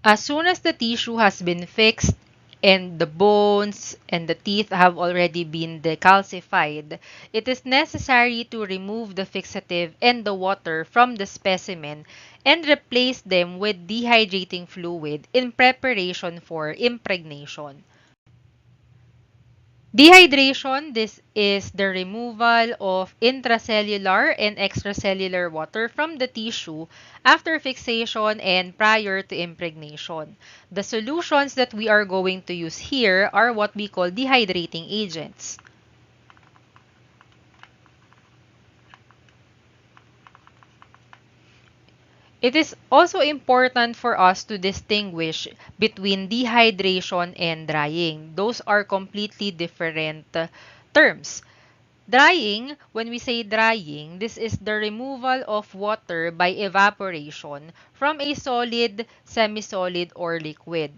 As soon as the tissue has been fixed and the bones and the teeth have already been decalcified, it is necessary to remove the fixative and the water from the specimen and replace them with dehydrating fluid in preparation for impregnation. Dehydration, this is the removal of intracellular and extracellular water from the tissue after fixation and prior to impregnation. The solutions that we are going to use here are what we call dehydrating agents. It is also important for us to distinguish between dehydration and drying. Those are completely different terms. Drying, when we say drying, this is the removal of water by evaporation from a solid, semi-solid, or liquid.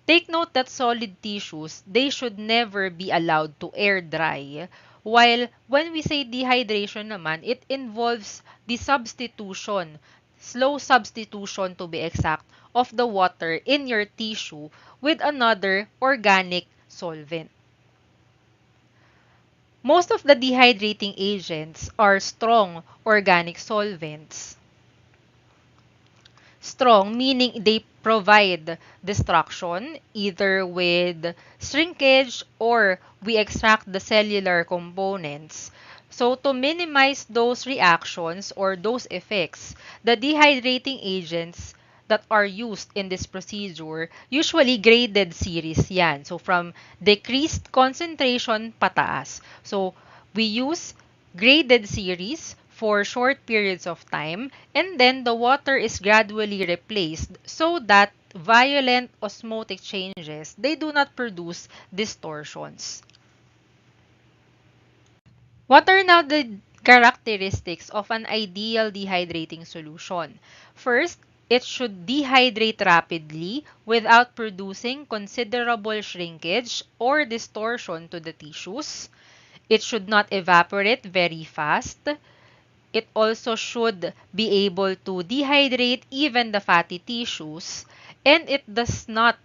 Take note that solid tissues, they should never be allowed to air dry. While when we say dehydration naman, it involves the substitution, slow substitution to be exact, of the water in your tissue with another organic solvent. Most of the dehydrating agents are strong organic solvents. Strong meaning they provide destruction either with shrinkage or we extract the cellular components. So to minimize those reactions or those effects, the dehydrating agents that are used in this procedure, usually graded series yan. So from decreased concentration pataas. So we use graded series for short periods of time, and then the water is gradually replaced so that violent osmotic changes, they do not produce distortions. What are now the characteristics of an ideal dehydrating solution? First, it should dehydrate rapidly without producing considerable shrinkage or distortion to the tissues. It should not evaporate very fast. It also should be able to dehydrate even the fatty tissues, and it does not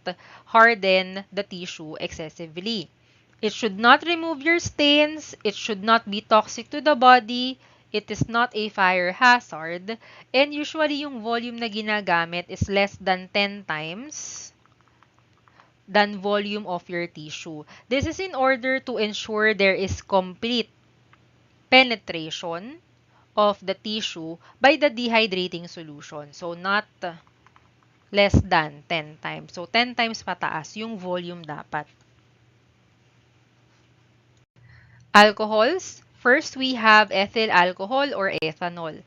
harden the tissue excessively. It should not remove your stains, it should not be toxic to the body, it is not a fire hazard, and usually yung volume na ginagamit is less than 10 times than volume of your tissue. This is in order to ensure there is complete penetration of the tissue by the dehydrating solution. So, not less than 10 times. So, 10 times pataas yung volume dapat. Alcohols. First, we have ethyl alcohol or ethanol.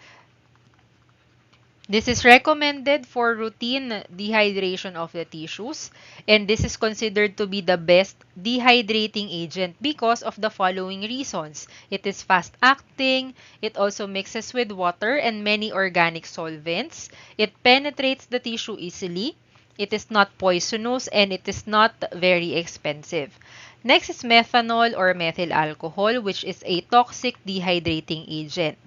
This is recommended for routine dehydration of the tissues, and this is considered to be the best dehydrating agent because of the following reasons. It is fast-acting, it also mixes with water and many organic solvents, it penetrates the tissue easily, it is not poisonous, and it is not very expensive. Next is methanol or methyl alcohol, which is a toxic dehydrating agent.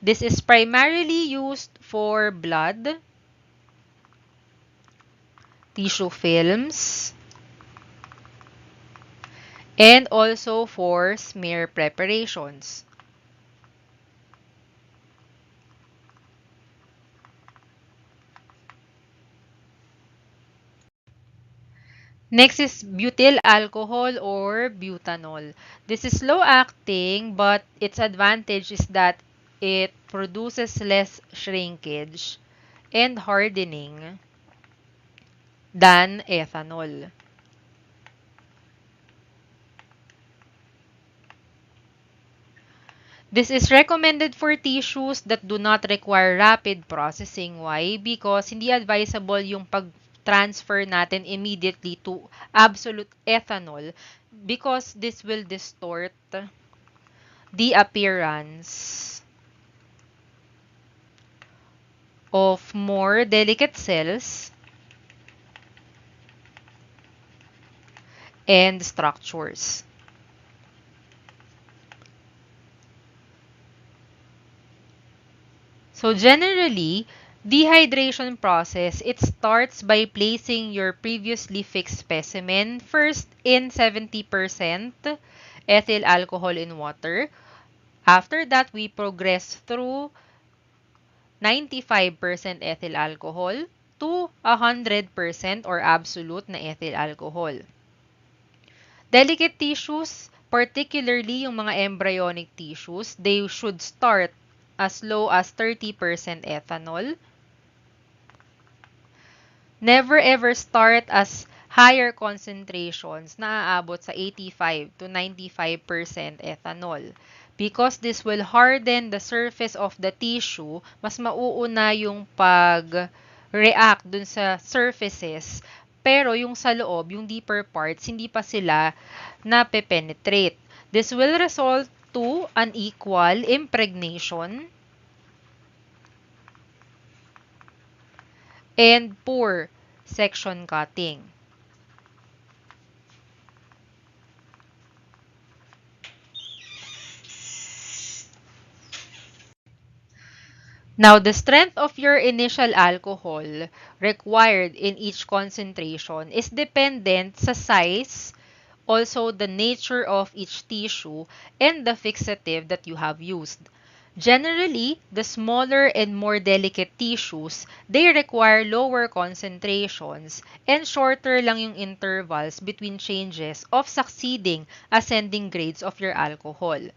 This is primarily used for blood, tissue films, and also for smear preparations. Next is butyl alcohol or butanol. This is slow acting, but its advantage is that it produces less shrinkage and hardening than ethanol. This is recommended for tissues that do not require rapid processing. Why? Because hindi advisable yung pag-transfer natin immediately to absolute ethanol because this will distort the appearance of more delicate cells and structures. So generally, Dehydration process, it starts by placing your previously fixed specimen first in 70% ethyl alcohol in water. After that, we progress through 95% ethyl alcohol to 100% or absolute na ethyl alcohol. Delicate tissues, particularly yung mga embryonic tissues, they should start as low as 30% ethanol. Never ever start as higher concentrations na aabot sa 85 to 95% ethanol. Because this will harden the surface of the tissue, mas mauuna yung pag-react dun sa surfaces. Pero yung sa loob, yung deeper parts, hindi pa sila na-penetrate. This will result to unequal impregnation and poor section cutting. Now, the strength of your initial alcohol required in each concentration is dependent sa size, also the nature of each tissue, and the fixative that you have used. Generally, the smaller and more delicate tissues, they require lower concentrations and shorter lang yung intervals between changes of succeeding ascending grades of your alcohol.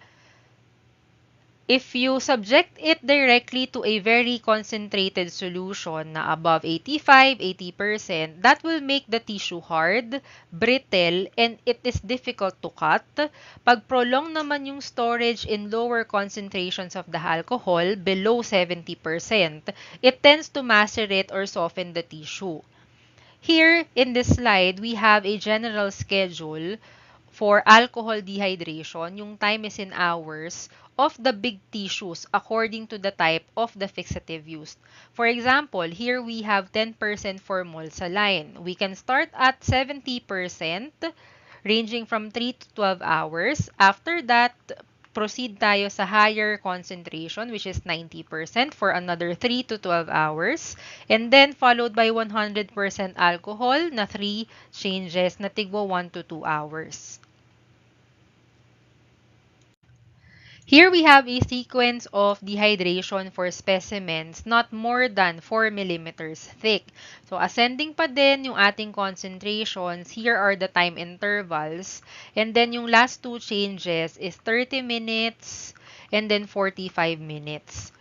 If you subject it directly to a very concentrated solution na above 85, 80%, that will make the tissue hard, brittle, and it is difficult to cut. Pag prolong naman yung storage in lower concentrations of the alcohol, below 70%, it tends to macerate or soften the tissue. Here, in this slide, we have a general schedule for alcohol dehydration. Yung time is in hours of the big tissues according to the type of the fixative used. For example, here we have 10% for saline. We can start at 70%, ranging from 3 to 12 hours. After that, proceed tayo sa higher concentration, which is 90% for another 3 to 12 hours. And then, followed by 100% alcohol na 3 changes na tigwa 1 to 2 hours. Here we have a sequence of dehydration for specimens not more than 4 millimeters thick. So, ascending pa din yung ating concentrations. Here are the time intervals. And then, yung last two changes is 30 minutes and then 45 minutes.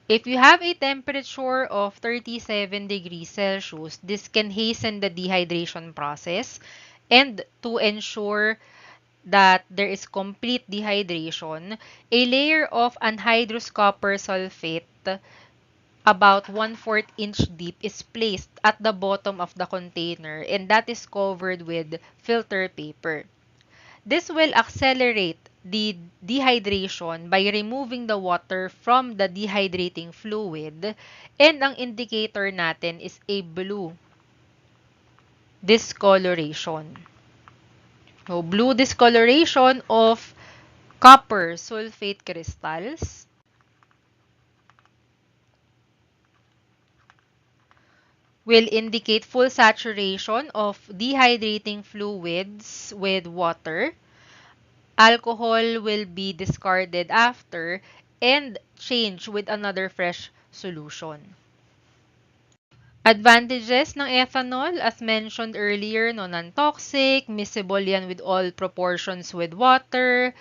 If you have a temperature of 37 degrees Celsius, this can hasten the dehydration process. And to ensure that there is complete dehydration, a layer of anhydrous copper sulfate about 1/4 inch deep is placed at the bottom of the container, and that is covered with filter paper. This will accelerate the dehydration by removing the water from the dehydrating fluid, and ang indicator natin is a blue discoloration. So, blue discoloration of copper sulfate crystals. Will indicate full saturation of dehydrating fluids with water. Alcohol will be discarded after and changed with another fresh solution. Advantages ng ethanol, as mentioned earlier, no, non-toxic, miscible yan with all proportions with water,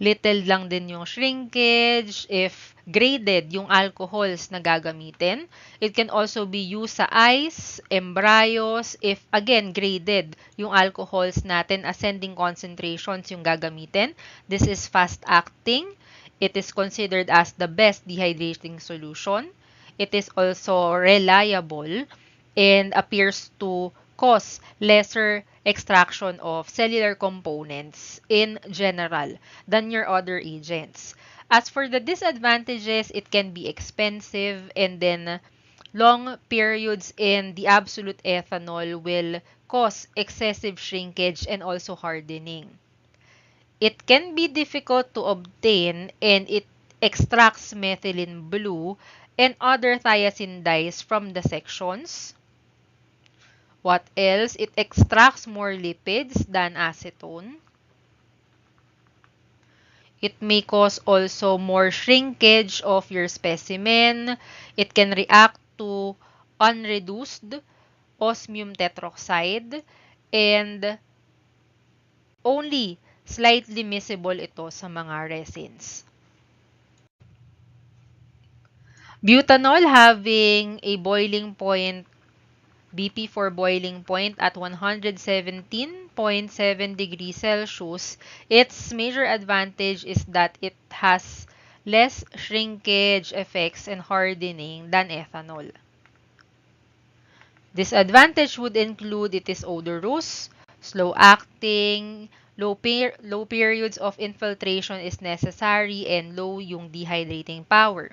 little lang din yung shrinkage, if graded yung alcohols na gagamitin. It can also be used sa ice, embryos, if again graded yung alcohols natin, ascending concentrations yung gagamitin. This is fast-acting. It is considered as the best dehydrating solution. It is also reliable and appears to cause lesser extraction of cellular components in general than your other agents. As for the disadvantages, it can be expensive, and then long periods in the absolute ethanol will cause excessive shrinkage and also hardening. It can be difficult to obtain, and it extracts methylene blue, and other thiazine dyes from the sections. What else? It extracts more lipids than acetone. It may cause also more shrinkage of your specimen. It can react to unreduced osmium tetroxide and only slightly miscible ito sa mga resins. Butanol having a boiling point BP for boiling point at 117.7 degrees Celsius, its major advantage is that it has less shrinkage effects and hardening than ethanol. Disadvantage would include it is odorous, slow acting, low periods of infiltration is necessary, and low yung dehydrating power.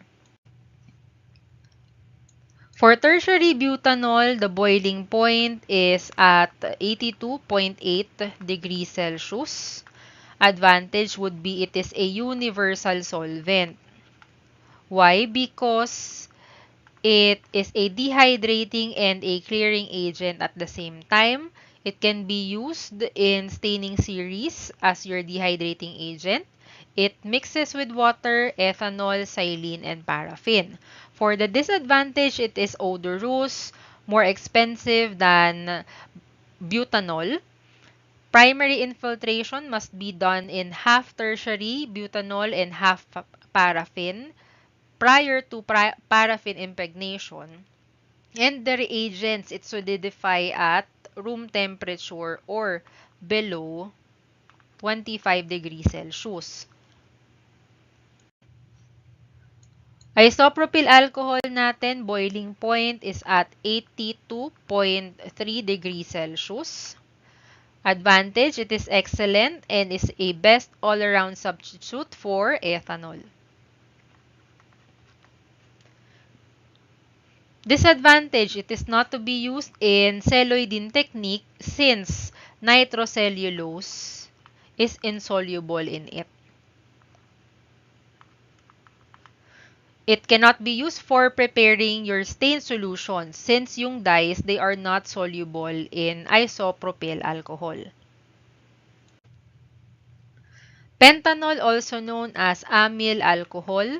For tertiary butanol, the boiling point is at 82.8 degrees Celsius. Advantage would be it is a universal solvent. Why? Because it is a dehydrating and a clearing agent at the same time. It can be used in staining series as your dehydrating agent. It mixes with water, ethanol, xylene, and paraffin. For the disadvantage, it is odorous, more expensive than butanol. Primary infiltration must be done in half tertiary butanol and half paraffin prior to paraffin impregnation. And the reagents, it solidify at room temperature or below 25 degrees Celsius. Isopropyl alcohol natin, boiling point is at 82.3 degrees Celsius. Advantage, it is excellent and is a best all-around substitute for ethanol. Disadvantage, it is not to be used in celloidine technique since nitrocellulose is insoluble in it. It cannot be used for preparing your stain solution since yung dyes, they are not soluble in isopropyl alcohol. Pentanol, also known as amyl alcohol,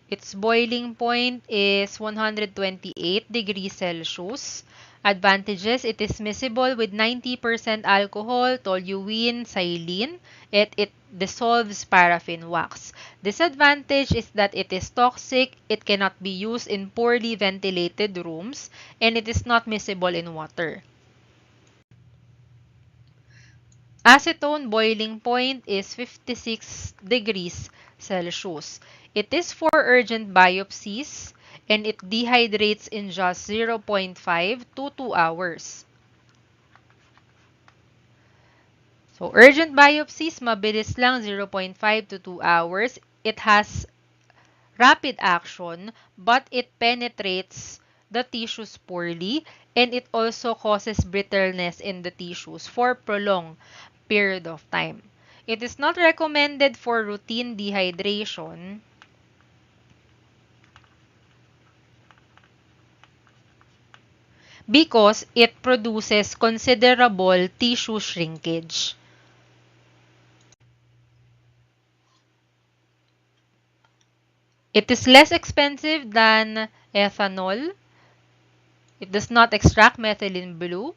its boiling point is 128 degrees Celsius. Advantages, it is miscible with 90% alcohol, toluene, xylene, it dissolves paraffin wax. Disadvantage is that it is toxic, it cannot be used in poorly ventilated rooms, and it is not miscible in water. Acetone boiling point is 56 degrees Celsius. It is for urgent biopsies and it dehydrates in just 0.5 to 2 hours. So, urgent biopsies, mabilis lang, 0.5 to 2 hours. It has rapid action, but it penetrates the tissues poorly, and it also causes brittleness in the tissues for prolonged period of time. It is not recommended for routine dehydration because it produces considerable tissue shrinkage. It is less expensive than ethanol. It does not extract methylene blue,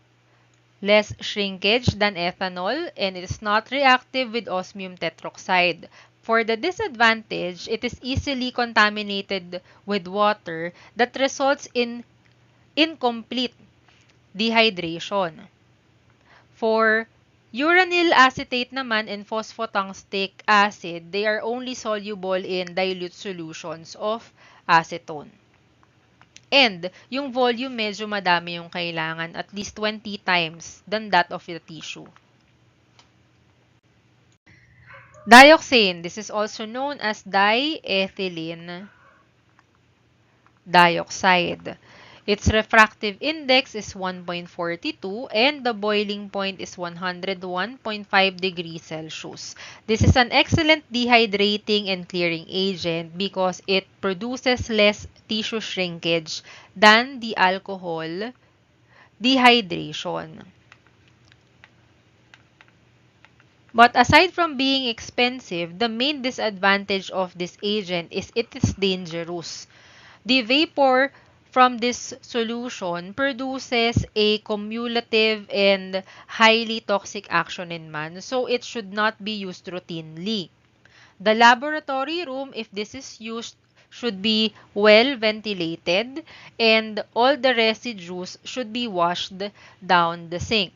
less shrinkage than ethanol, and it is not reactive with osmium tetroxide. For the disadvantage, it is easily contaminated with water that results in incomplete dehydration. For uranyl acetate naman and phosphotungstic acid, they are only soluble in dilute solutions of acetone. And yung volume medyo madami yung kailangan, at least 20 times than that of the tissue. Dioxane, this is also known as diethylene dioxide. Its refractive index is 1.42 and the boiling point is 101.5 degrees Celsius. This is an excellent dehydrating and clearing agent because it produces less tissue shrinkage than the alcohol dehydration. But aside from being expensive, the main disadvantage of this agent is it is dangerous. The vapor from this solution produces a cumulative and highly toxic action in man, so it should not be used routinely. The laboratory room, if this is used, should be well ventilated and all the residues should be washed down the sink.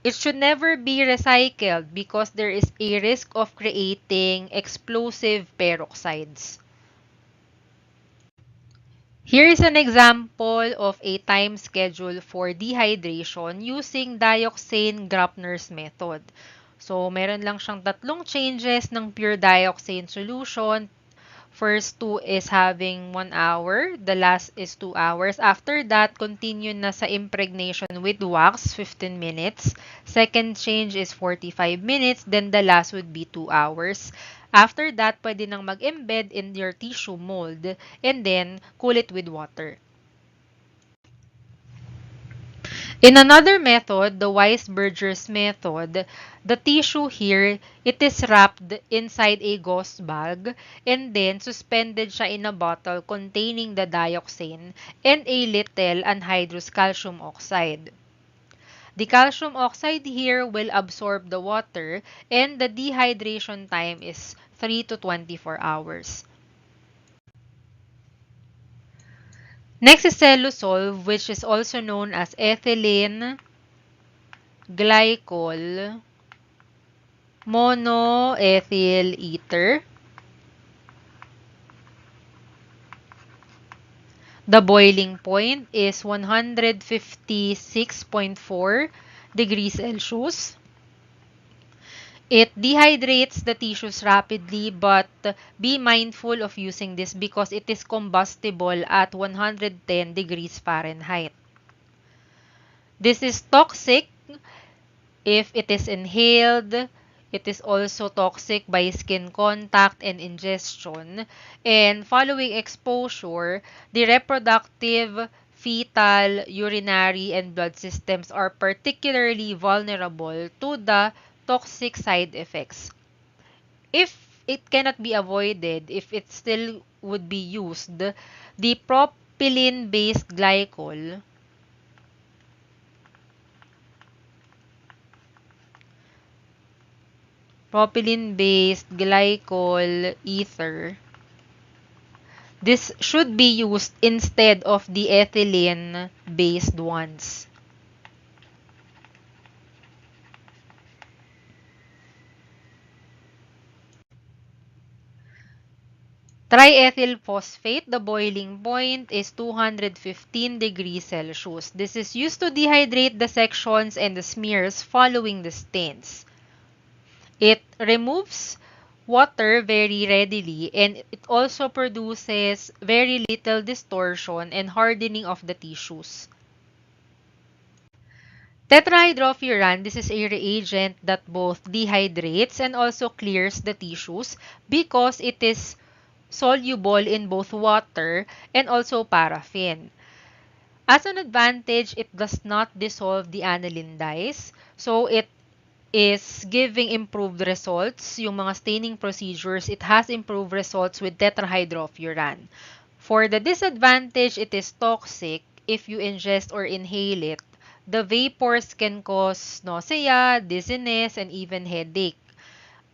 It should never be recycled because there is a risk of creating explosive peroxides. Here is an example of a time schedule for dehydration using dioxane-Graupner's method. So, meron lang siyang tatlong changes ng pure dioxane solution. First two is having 1 hour. The last is 2 hours. After that, continue na sa impregnation with wax, 15 minutes. Second change is 45 minutes. Then the last would be 2 hours. After that, pwede nang mag-embed in your tissue mold and then cool it with water. In another method, the Weisberger's method, the tissue here, it is wrapped inside a gauze bag and then suspended siya in a bottle containing the dioxane and a little anhydrous calcium oxide. The calcium oxide here will absorb the water and the dehydration time is 3 to 24 hours. Next is Cellusolve, which is also known as ethylene glycol monoethyl ether. The boiling point is 156.4 degrees Celsius. It dehydrates the tissues rapidly, but be mindful of using this because it is combustible at 110 degrees Fahrenheit. This is toxic if it is inhaled. It is also toxic by skin contact and ingestion. And following exposure, the reproductive, fetal, urinary, and blood systems are particularly vulnerable to the toxic side effects. If it cannot be avoided, if it still would be used, the propylene-based glycol ether, this should be used instead of the ethylene-based ones. Triethyl phosphate, the boiling point is 215 degrees Celsius. This is used to dehydrate the sections and the smears following the stains. It removes water very readily and it also produces very little distortion and hardening of the tissues. Tetrahydrofuran, this is a reagent that both dehydrates and also clears the tissues because it is soluble in both water and also paraffin. As an advantage, it does not dissolve the aniline dyes, so it is giving improved results. Yung mga staining procedures, it has improved results with tetrahydrofuran. For the disadvantage, it is toxic if you ingest or inhale it. The vapors can cause nausea, dizziness, and even headache.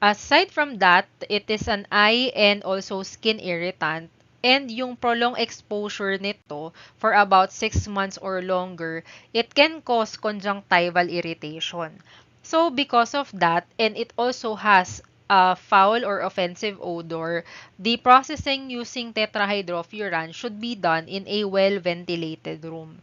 Aside from that, it is an eye and also skin irritant. And yung prolonged exposure nito for about 6 months or longer, it can cause conjunctival irritation. So, because of that, and it also has a foul or offensive odor, the processing using tetrahydrofuran should be done in a well-ventilated room.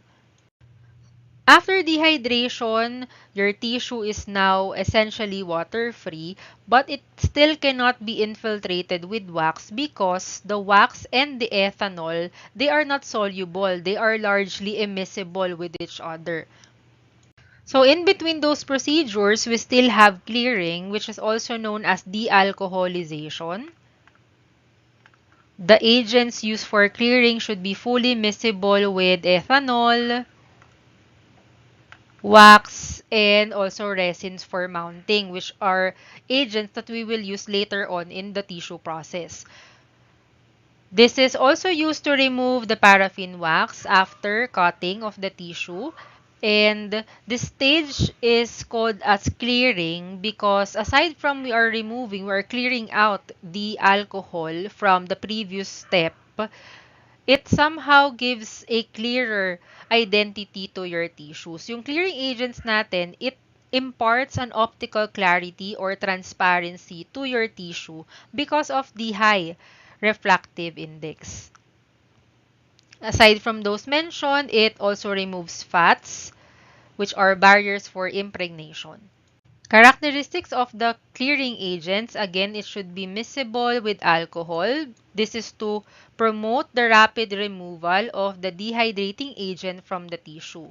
After dehydration, your tissue is now essentially water-free, but it still cannot be infiltrated with wax because the wax and the ethanol, they are not soluble. They are largely immiscible with each other. So in between those procedures, we still have clearing, which is also known as dealcoholization. The agents used for clearing should be fully miscible with ethanol, wax, and also resins for mounting, which are agents that we will use later on in the tissue process. This is also used to remove the paraffin wax after cutting of the tissue. And this stage is called as clearing because aside from we are removing, we are clearing out the alcohol from the previous step, it somehow gives a clearer identity to your tissues. Yung clearing agents natin, it imparts an optical clarity or transparency to your tissue because of the high refractive index. Aside from those mentioned, it also removes fats, which are barriers for impregnation. Characteristics of the clearing agents, again, it should be miscible with alcohol. This is to promote the rapid removal of the dehydrating agent from the tissue.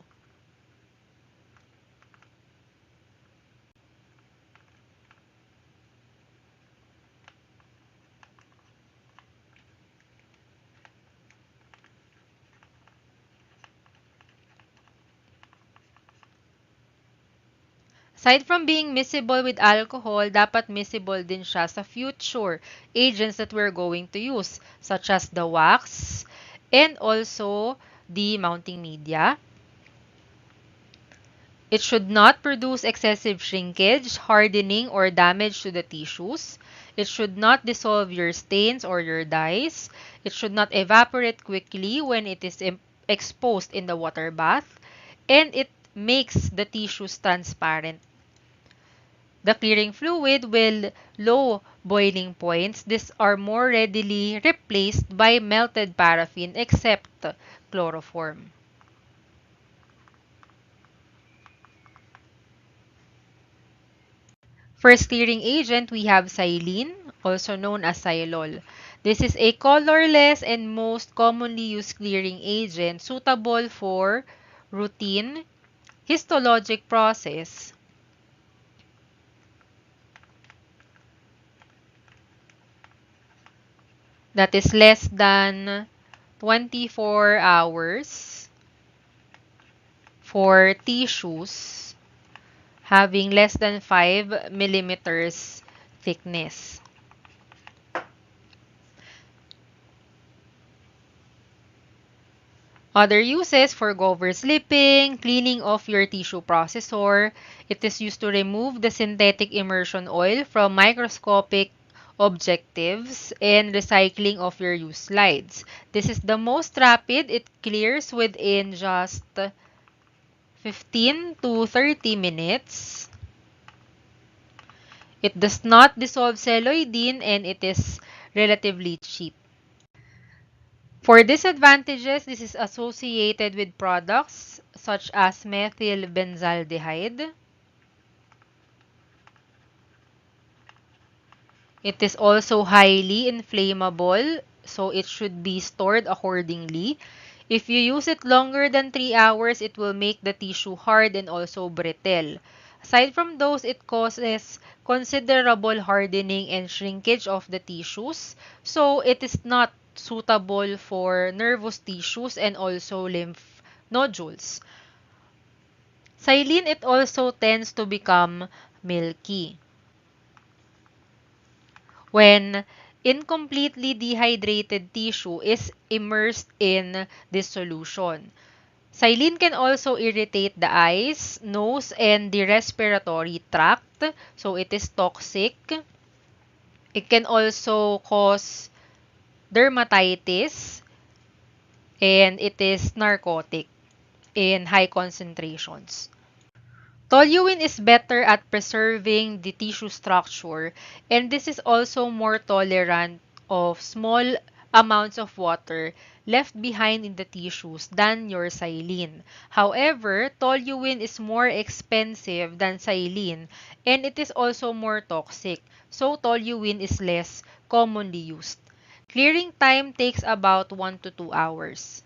Aside from being miscible with alcohol, dapat miscible din siya sa future agents that we're going to use, such as the wax and also the mounting media. It should not produce excessive shrinkage, hardening, or damage to the tissues. It should not dissolve your stains or your dyes. It should not evaporate quickly when it is exposed in the water bath. And it makes the tissues transparent. The clearing fluid will low boiling points. These are more readily replaced by melted paraffin except chloroform. First clearing agent, we have xylene, also known as xylol. This is a colorless and most commonly used clearing agent suitable for routine histologic process that is less than 24 hours for tissues having less than 5 millimeters thickness. Other uses for overslipping, cleaning of your tissue processor. It is used to remove the synthetic immersion oil from microscopic objectives and recycling of your used slides. This is the most rapid. It clears within just 15 to 30 minutes. It does not dissolve celloidine and it is relatively cheap. For disadvantages, this is associated with products such as methylbenzaldehyde. It is also highly inflammable, so it should be stored accordingly. If you use it longer than 3 hours, it will make the tissue hard and also brittle. Aside from those, it causes considerable hardening and shrinkage of the tissues, so it is not suitable for nervous tissues and also lymph nodules. Xylene, it also tends to become milky when incompletely dehydrated tissue is immersed in this solution. Xylene can also irritate the eyes, nose, and the respiratory tract, so it is toxic. It can also cause dermatitis, and it is narcotic in high concentrations. Toluene is better at preserving the tissue structure, and this is also more tolerant of small amounts of water left behind in the tissues than your xylene. However, toluene is more expensive than xylene and it is also more toxic, so toluene is less commonly used. Clearing time takes about 1 to 2 hours.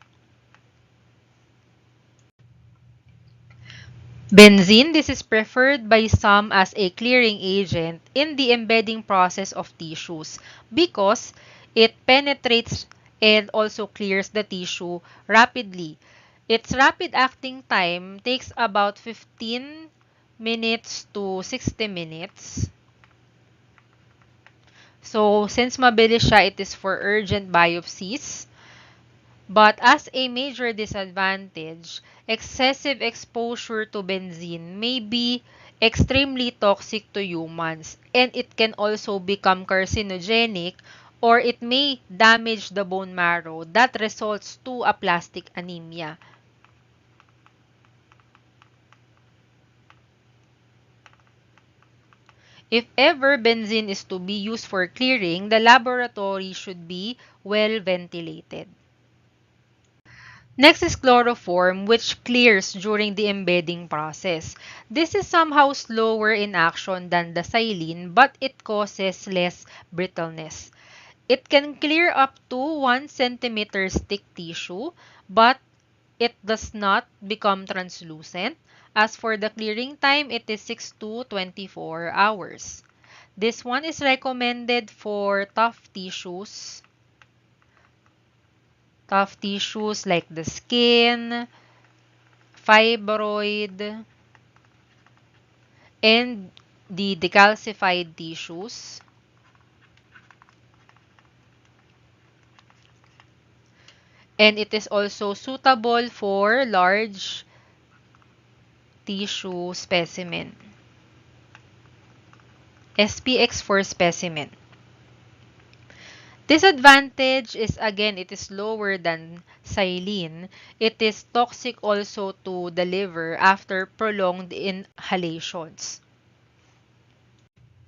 Benzene, this is preferred by some as a clearing agent in the embedding process of tissues because it penetrates and also clears the tissue rapidly. Its rapid acting time takes about 15 minutes to 60 minutes. So, since mabilis siya, it is for urgent biopsies. But as a major disadvantage, excessive exposure to benzene may be extremely toxic to humans and it can also become carcinogenic or it may damage the bone marrow that results to aplastic anemia. If ever benzene is to be used for clearing, the laboratory should be well ventilated. Next is chloroform, which clears during the embedding process. This is somehow slower in action than the xylene, but it causes less brittleness. It can clear up to 1 centimeter thick tissue, but it does not become translucent. As for the clearing time, it is 6 to 24 hours. This one is recommended for tough tissues like the skin, fibroid, and the decalcified tissues. And it is also suitable for large tissue specimen. SPX for specimen. Disadvantage is again it is lower than xylene. It is toxic also to the liver after prolonged inhalations.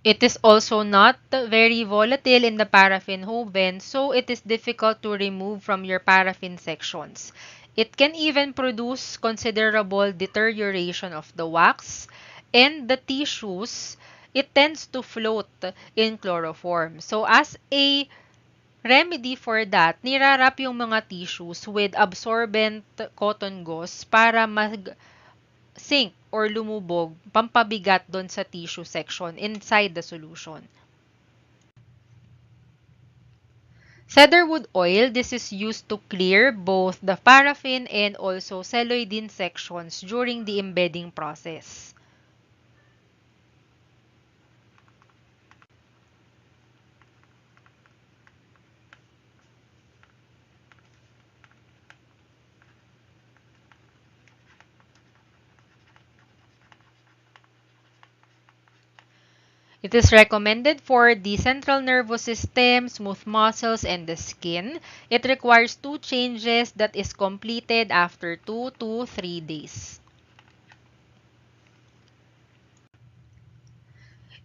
It is also not very volatile in the paraffin oven, so it is difficult to remove from your paraffin sections. It can even produce considerable deterioration of the wax and the tissues. It tends to float in chloroform. So as a remedy for that, nirarap yung mga tissues with absorbent cotton gauze para sink or lumubog, pampabigat doon sa tissue section inside the solution. Cedarwood oil, this is used to clear both the paraffin and also celluloidine sections during the embedding process. It is recommended for the central nervous system, smooth muscles, and the skin. It requires 2 changes that is completed after 2 to 3 days.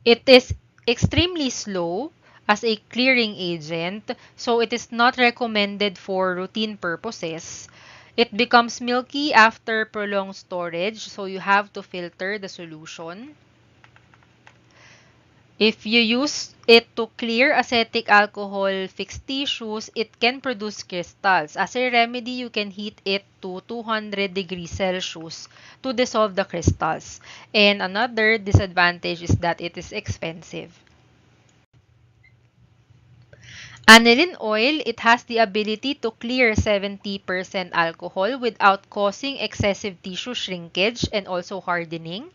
It is extremely slow as a clearing agent, so it is not recommended for routine purposes. It becomes milky after prolonged storage, so you have to filter the solution. If you use it to clear acetic alcohol fixed tissues, it can produce crystals. As a remedy, you can heat it to 200 degrees Celsius to dissolve the crystals. And another disadvantage is that it is expensive. Aniline oil, it has the ability to clear 70% alcohol without causing excessive tissue shrinkage and also hardening.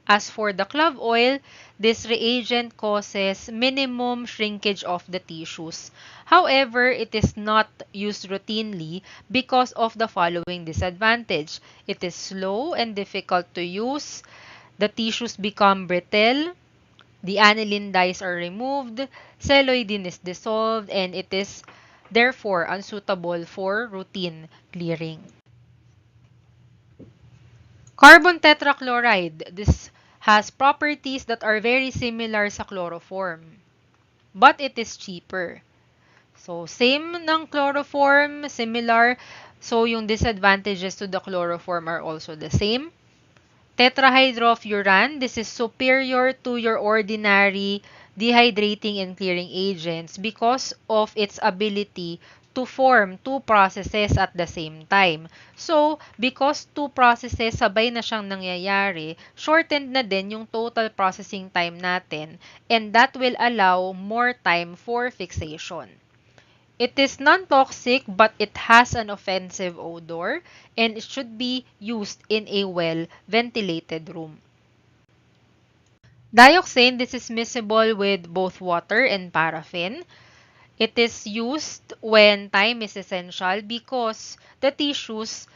As for the clove oil, this reagent causes minimum shrinkage of the tissues. However, it is not used routinely because of the following disadvantage. It is slow and difficult to use. The tissues become brittle. The aniline dyes are removed. Celluloidine is dissolved and it is therefore unsuitable for routine clearing. Carbon tetrachloride. This has properties that are very similar sa chloroform, but it is cheaper. So, same ng chloroform, similar. So, yung disadvantages to the chloroform are also the same. Tetrahydrofuran, this is superior to your ordinary dehydrating and clearing agents because of its ability to form two processes at the same time. So, because two processes sabay na siyang nangyayari, shortened na din yung total processing time natin, and that will allow more time for fixation. It is non-toxic but it has an offensive odor and it should be used in a well-ventilated room. Dioxane, this is miscible with both water and paraffin. It is used when time is essential because the tissues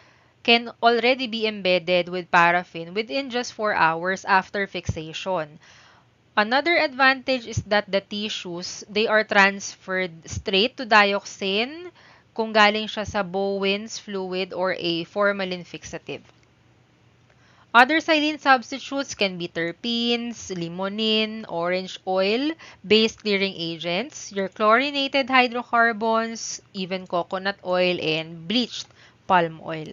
can already be embedded with paraffin within just 4 hours after fixation. Another advantage is that the tissues, they are transferred straight to dioxane kung galing siya sa Bowen's fluid or a formalin fixative. Other xylene substitutes can be terpenes, limonene, orange oil, base clearing agents, your chlorinated hydrocarbons, even coconut oil, and bleached palm oil.